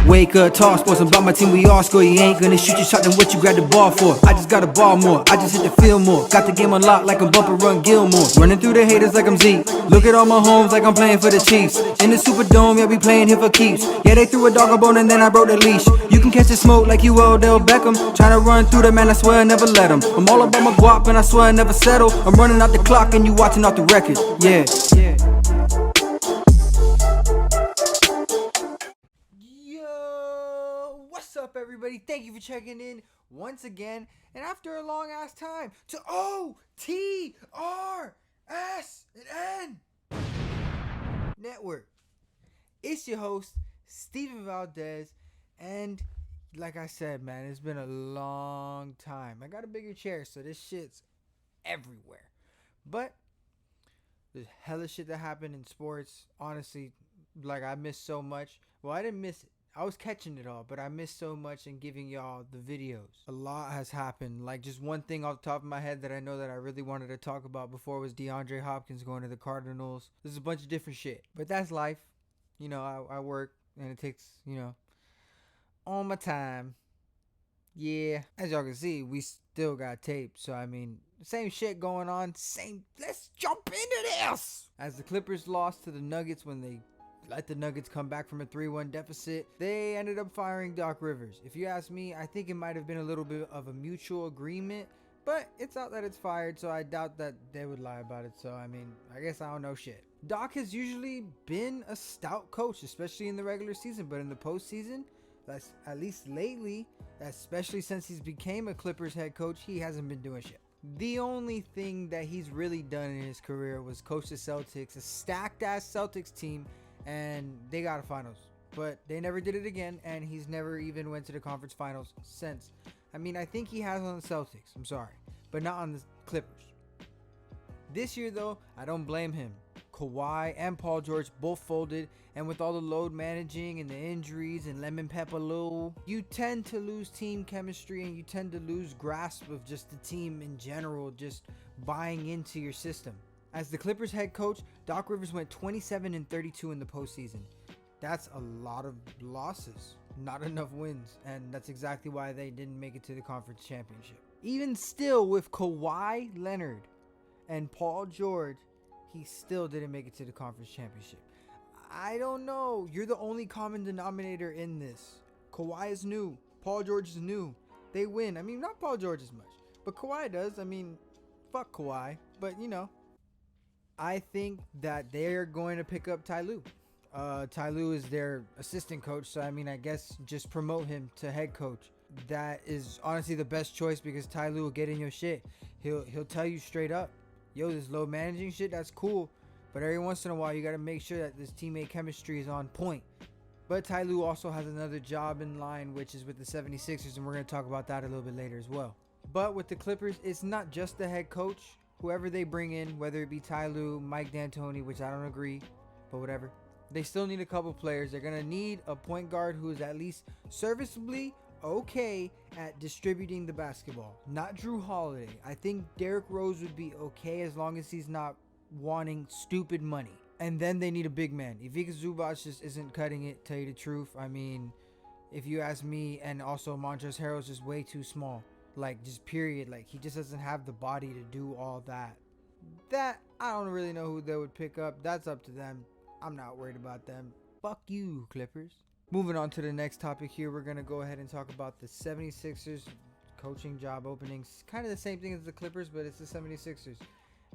Wake up, talk sports, about my team, we all score. You ain't gonna shoot your shot, then what you grab the ball for? I just gotta ball more, I just hit the field more. Got the game unlocked like a bumper run Gilmore. Running through the haters like I'm Zeke. Look at all my homes like I'm playing for the Chiefs. In the Superdome, yeah, we playing here for keeps. Yeah, they threw a dog a bone and then I broke the leash. You can catch the smoke like you Odell Beckham. Tryna run through the man, I swear I never let him. I'm all about my guap and I swear I never settle. I'm running out the clock and you watching off the record. Yeah. What's up, everybody? Thank you for checking in once again, and after a long ass time, to OTRSN Network. It's your host, Steven Valdes, and like I said, man, it's been a long time. I got a bigger chair, so this shit's everywhere. But there's hella shit that happened in sports. Honestly, like, I missed so much. Well, I didn't miss it. I was catching it all, but I missed so much in giving y'all the videos. A lot has happened. Like, just one thing off the top of my head that I know that I really wanted to talk about before was DeAndre Hopkins going to the Cardinals. There's a bunch of different shit, but that's life. You know, I work, and it takes, all my time. Yeah, as y'all can see, we still got tape. So, I mean, same shit going on. Let's jump into this. As the Clippers lost to the Nuggets when they let the Nuggets come back from a 3-1 deficit, they ended up firing Doc Rivers. If you ask me, I think it might have been a little bit of a mutual agreement, but it's out that it's fired, so I doubt that they would lie about it. So, I mean, I guess I don't know shit. Doc has usually been a stout coach, especially in the regular season, but in the postseason, that's at least lately, especially since he's became a Clippers head coach, he hasn't been doing shit. The only thing that he's really done in his career was coach the Celtics, a stacked ass Celtics team, and they got a finals, but they never did it again, and he's never even went to the conference finals since. I mean, I think he has on the Celtics, I'm sorry, but not on the Clippers. This year though, I don't blame him. Kawhi and Paul George both folded, and with all the load managing and the injuries and lemon pepper Lou, you tend to lose team chemistry and you tend to lose grasp of just the team in general, just buying into your system. As the Clippers head coach, Doc Rivers went 27-32 in the postseason. That's a lot of losses, not enough wins, and that's exactly why they didn't make it to the conference championship. Even still, with Kawhi Leonard and Paul George, he still didn't make it to the conference championship. I don't know. You're the only common denominator in this. Kawhi is new. Paul George is new. They win. I mean, not Paul George as much, but Kawhi does. I mean, fuck Kawhi, but I think that they're going to pick up Ty Lue. Ty Lue is their assistant coach, so I mean, I guess just promote him to head coach. That is honestly the best choice because Ty Lue will get in your shit. He'll tell you straight up, yo, this low managing shit, that's cool, but every once in a while you got to make sure that this teammate chemistry is on point. But Ty Lue also has another job in line, which is with the 76ers, and we're going to talk about that a little bit later as well. But with the Clippers, it's not just the head coach. Whoever they bring in, whether it be Ty Lue, Mike D'Antoni, which I don't agree, but whatever, they still need a couple players. They're going to need a point guard who is at least serviceably okay at distributing the basketball. Not Drew Holiday. I think Derrick Rose would be okay as long as he's not wanting stupid money. And then they need a big man. Ivica Zubac just isn't cutting it, tell you the truth. I mean, if you ask me, and also Montrezl Harrell's just way too small. Like, just period. Like, he just doesn't have the body to do all that. That, I don't really know who they would pick up. That's up to them. I'm not worried about them. Fuck you, Clippers. Moving on to the next topic here, we're going to go ahead and talk about the 76ers coaching job openings. Kind of the same thing as the Clippers, but it's the 76ers.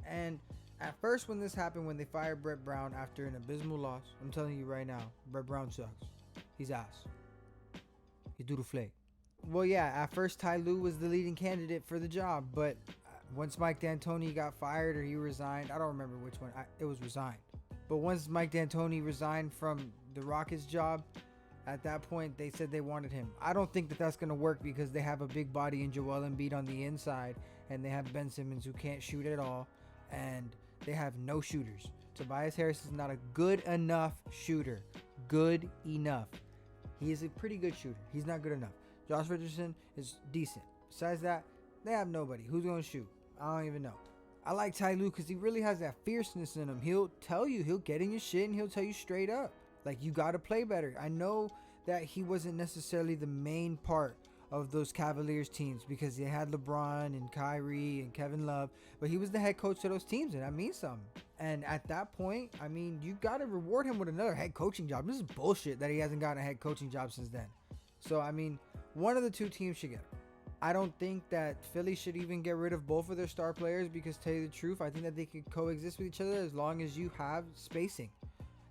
And at first when this happened, when they fired Brett Brown after an abysmal loss, I'm telling you right now, Brett Brown sucks. He's ass. He's doodle flake. Well, yeah, at first Ty Lue was the leading candidate for the job, but once Mike D'Antoni got fired or he resigned, I don't remember which one, it was resigned. But once Mike D'Antoni resigned from the Rockets job, at that point they said they wanted him. I don't think that that's going to work because they have a big body in Joel Embiid on the inside, and they have Ben Simmons who can't shoot at all, and they have no shooters. Tobias Harris is not a good enough shooter. Good enough. He is a pretty good shooter. He's not good enough. Josh Richardson is decent. Besides that, they have nobody. Who's going to shoot? I don't even know. I like Ty Lue because he really has that fierceness in him. He'll tell you, he'll get in your shit and he'll tell you straight up. Like, you got to play better. I know that he wasn't necessarily the main part of those Cavaliers teams because they had LeBron and Kyrie and Kevin Love, but he was the head coach of those teams, and that means something. And at that point, I mean, you got to reward him with another head coaching job. This is bullshit that he hasn't gotten a head coaching job since then. So, I mean, one of the two teams should get him. I don't think that Philly should even get rid of both of their star players because, to tell you the truth, I think that they could coexist with each other as long as you have spacing.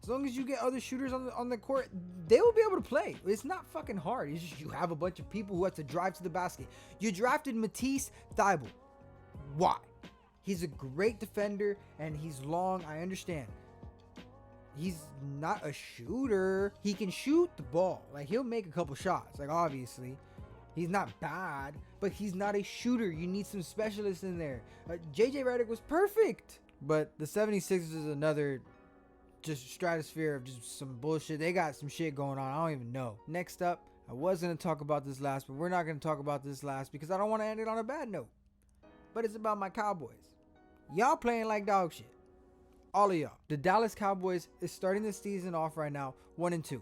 As long as you get other shooters on the court, they will be able to play. It's not fucking hard. It's just you have a bunch of people who have to drive to the basket. You drafted Matisse Thybulle. Why? He's a great defender, and he's long. I understand. He's not a shooter. He can shoot the ball. Like, he'll make a couple shots. Like, obviously. He's not bad, but he's not a shooter. You need some specialists in there. JJ Redick was perfect. But the 76ers is another just stratosphere of just some bullshit. They got some shit going on. I don't even know. Next up, I was going to talk about this last, but we're not going to talk about this last because I don't want to end it on a bad note. But it's about my Cowboys. Y'all playing like dog shit. All of y'all. The Dallas Cowboys is starting the season off right now 1-2.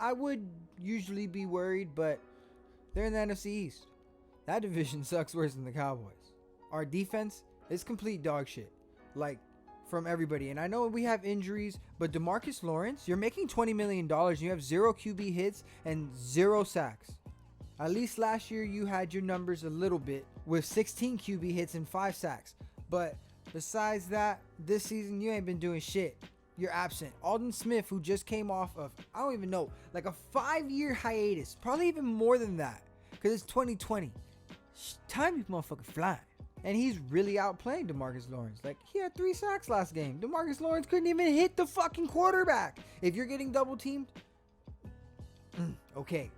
I would usually be worried, but they're in the NFC East. That division sucks worse than the Cowboys. Our defense is complete dog shit. Like, from everybody. And I know we have injuries, but DeMarcus Lawrence, you're making $20 million. You have 0 QB hits and 0 sacks. At least last year you had your numbers a little bit with 16 QB hits and 5 sacks. But besides that, this season you ain't been doing shit. You're absent. Aldon Smith, who just came off of, I don't even know, like a 5-year hiatus. Probably even more than that. Because it's 2020. Time you motherfucking fly. And he's really outplaying DeMarcus Lawrence. Like, he had 3 sacks last game. DeMarcus Lawrence couldn't even hit the fucking quarterback. If you're getting double teamed, okay.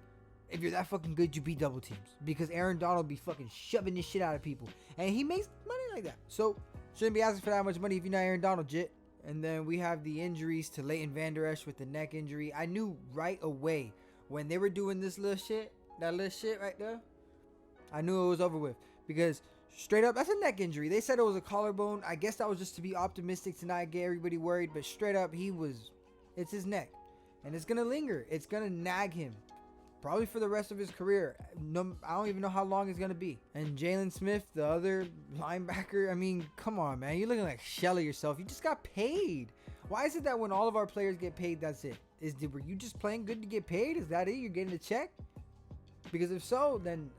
If you're that fucking good, you beat double teams. Because Aaron Donald be fucking shoving this shit out of people. And he makes money like that. So, shouldn't be asking for that much money if you're not Aaron Donald, jit. And then we have the injuries to Leighton Vander Esch with the neck injury. I knew right away when they were doing this little shit, that little shit right there, I knew it was over with. Because straight up, that's a neck injury. They said it was a collarbone. I guess that was just to be optimistic to not get everybody worried. But straight up, it's his neck. And it's going to linger. It's going to nag him. Probably for the rest of his career. No, I don't even know how long it's going to be. And Jalen Smith, the other linebacker, I mean, come on, man. You're looking like a shell of yourself. You just got paid. Why is it that when all of our players get paid, that's it? Were you just playing good to get paid? Is that it? You're getting a check? Because if so, then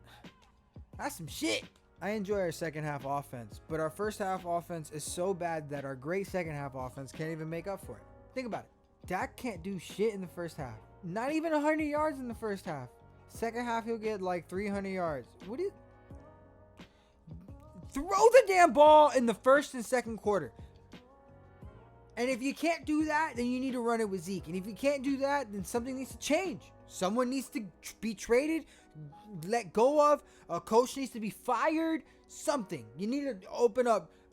that's some shit. I enjoy our second half offense. But our first half offense is so bad that our great second half offense can't even make up for it. Think about it. Dak can't do shit in the first half. Not even 100 yards in the first half. Second half, he'll get like 300 yards. Throw the damn ball in the first and second quarter. And if you can't do that, then you need to run it with Zeke. And if you can't do that, then something needs to change. Someone needs to be traded, let go of. A coach needs to be fired. Something. You need to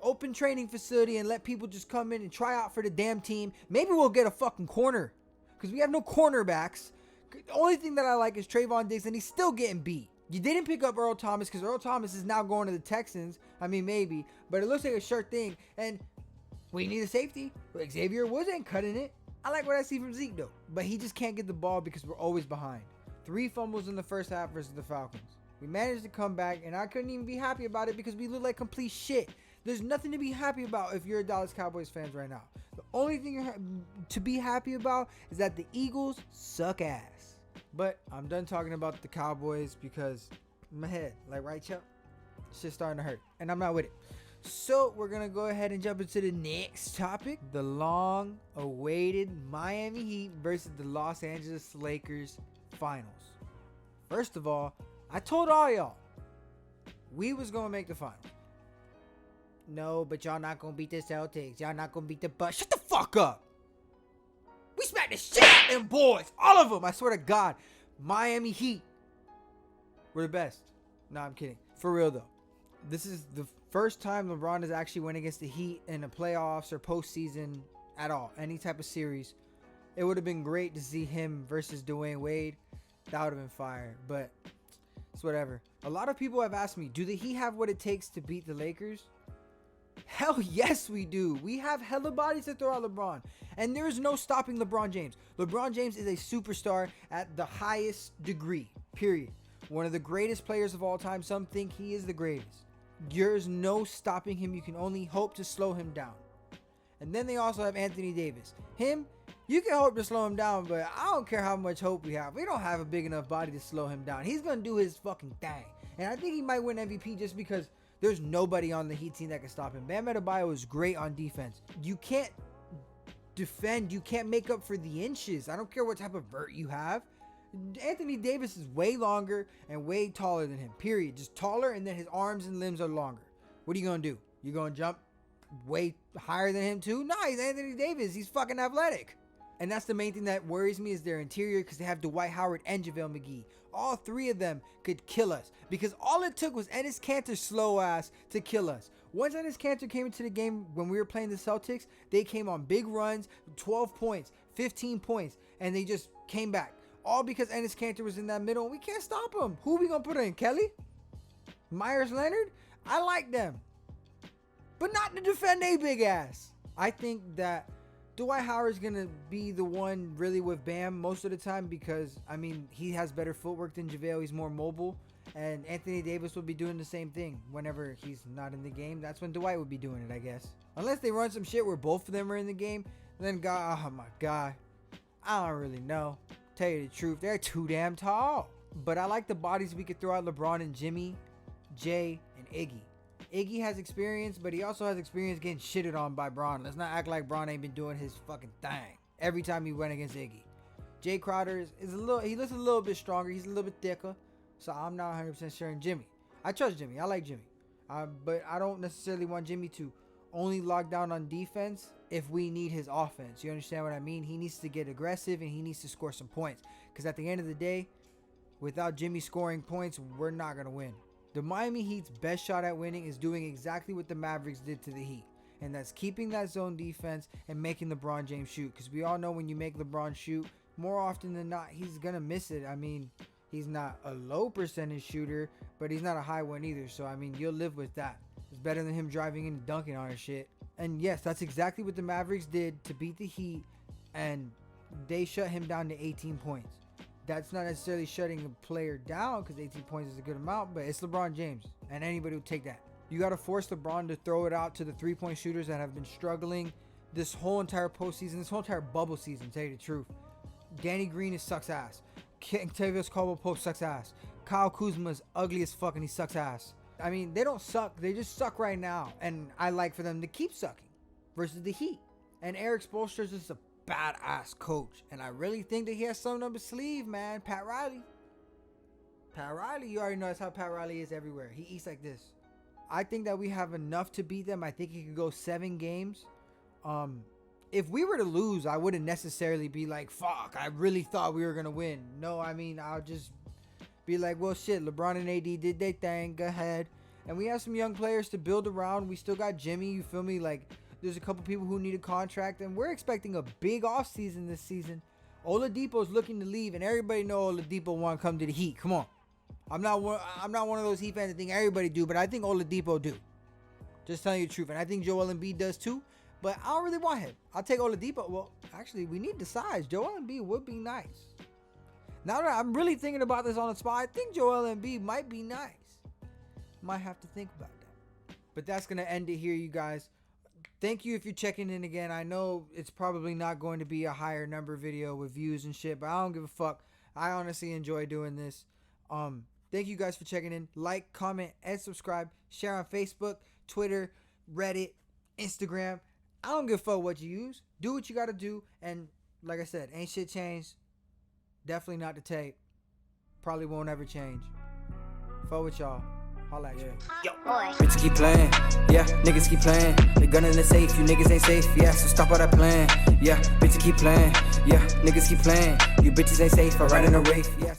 open training facility and let people just come in and try out for the damn team. Maybe we'll get a fucking corner. Because we have no cornerbacks. The only thing that I like is Trayvon Diggs, and he's still getting beat. You didn't pick up Earl Thomas because Earl Thomas is now going to the Texans. I mean, maybe. But it looks like a sure thing. And we need a safety. Xavier Woods ain't cutting it. I like what I see from Zeke, though. But he just can't get the ball because we're always behind. 3 fumbles in the first half versus the Falcons. We managed to come back, and I couldn't even be happy about it because we look like complete shit. There's nothing to be happy about if you're a Dallas Cowboys fans right now. The only thing you're to be happy about is that the Eagles suck ass. But I'm done talking about the Cowboys because my head, like, right, Chuck? Shit's starting to hurt, and I'm not with it. So we're going to go ahead and jump into the next topic. The long-awaited Miami Heat versus the Los Angeles Lakers finals. First of all, I told all y'all we was going to make the finals. No, but y'all not going to beat the Celtics. Y'all not going to beat the Bucks. Shut the fuck up. We smacked the shit out of them boys. All of them. I swear to God. Miami Heat. We're the best. No, I'm kidding. For real, though. This is the first time LeBron has actually went against the Heat in the playoffs or postseason at all. Any type of series. It would have been great to see him versus Dwayne Wade. That would have been fire. But it's whatever. A lot of people have asked me, do the Heat have what it takes to beat the Lakers? Hell yes, we do. We have hella bodies to throw at LeBron. And there is no stopping LeBron James. LeBron James is a superstar at the highest degree, period. One of the greatest players of all time. Some think he is the greatest. There's no stopping him. You can only hope to slow him down. And then they also have Anthony Davis. Him, you can hope to slow him down, but I don't care how much hope we have. We don't have a big enough body to slow him down. He's going to do his fucking thing. And I think he might win MVP just because there's nobody on the Heat team that can stop him. Bam Adebayo is great on defense. You can't defend. You can't make up for the inches. I don't care what type of vert you have. Anthony Davis is way longer and way taller than him, period. Just taller, and then his arms and limbs are longer. What are you going to do? You going to jump way higher than him too? No, he's Anthony Davis. He's fucking athletic. And that's the main thing that worries me is their interior, because they have Dwight Howard and JaVale McGee. All three of them could kill us, because all it took was Enes Kanter's slow ass to kill us. Once Enes Kanter came into the game when we were playing the Celtics, they came on big runs, 12 points, 15 points, and they just came back. All because Enes Kanter was in that middle, and we can't stop him. Who are we going to put in? Kelly? Myers Leonard? I like them, but not to defend a big ass. I think that Dwight Howard's going to be the one really with Bam most of the time, because, I mean, he has better footwork than JaVale. He's more mobile. And Anthony Davis will be doing the same thing whenever he's not in the game. That's when Dwight would be doing it, I guess. Unless they run some shit where both of them are in the game, then God, oh my God, I don't really know. Tell you the truth, they're too damn tall. But I like the bodies we could throw at LeBron and Jimmy, Jay, and Iggy. Iggy has experience, but he also has experience getting shitted on by Bron. Let's not act like Bron ain't been doing his fucking thing every time he went against Iggy. Jay Crowder is a little, he looks a little bit stronger. He's a little bit thicker. So I'm not 100% sure in Jimmy. I trust Jimmy. I like Jimmy. But I don't necessarily want Jimmy to only lock down on defense if we need his offense. You understand what I mean? He needs to get aggressive and he needs to score some points. Because at the end of the day, without Jimmy scoring points, we're not going to win. The Miami Heat's best shot at winning is doing exactly what the Mavericks did to the Heat. And that's keeping that zone defense and making LeBron James shoot. Because we all know when you make LeBron shoot, more often than not, he's going to miss it. I mean, he's not a low percentage shooter, but he's not a high one either. So, I mean, you'll live with that. It's better than him driving in and dunking on his shit. And yes, that's exactly what the Mavericks did to beat the Heat. And they shut him down to 18 points. That's not necessarily shutting a player down, because 18 points is a good amount, but it's LeBron James, and anybody would take that. You got to force LeBron to throw it out to the three-point shooters that have been struggling this whole entire postseason, this whole entire bubble season, to tell you the truth. Danny Green sucks ass. Kentavious Caldwell-Pope sucks ass. Kyle Kuzma's ugly as fuck and he sucks ass. I mean, they don't suck. They just suck right now. And I like for them to keep sucking versus the Heat. And Eric Spoelstra's just a badass coach. And I really think that he has something up his sleeve, man. Pat Riley, you already know that's how Pat Riley is everywhere. He eats like this. I think that we have enough to beat them. I think he could go 7 games. If we were to lose, I wouldn't necessarily be like, fuck, I really thought we were going to win. No, I mean, I'll just be like, well, shit, LeBron and AD did their thing. Go ahead. And we have some young players to build around. We still got Jimmy, you feel me? Like, there's a couple people who need a contract, and we're expecting a big offseason this season. Oladipo's looking to leave, and everybody know Oladipo want to come to the Heat. Come on. I'm not one of those Heat fans that think everybody do, but I think Oladipo do. Just telling you the truth. And I think Joel Embiid does too. But I don't really want him. I'll take Oladipo. Well, actually, we need the size. Joel Embiid would be nice. Now that I'm really thinking about this on the spot, I think Joel Embiid might be nice. Might have to think about that. But that's going to end it here, you guys. Thank you if you're checking in again. I know it's probably not going to be a higher number video with views and shit, but I don't give a fuck. I honestly enjoy doing this. Thank you guys for checking in. Like, comment, and subscribe. Share on Facebook, Twitter, Reddit, Instagram. I don't give a fuck what you use. Do what you got to do. And like I said, ain't shit changed. Definitely not the tape. Probably won't ever change. Fuck with y'all. Holla at you. Yo, bitches keep playing. Yeah, niggas keep playing. They gun in the safe. You niggas ain't safe. Yeah, so stop all that playing. Yeah, bitches keep playing. Yeah, niggas keep playing. You bitches ain't safe. I ride in a Wraith. Yeah.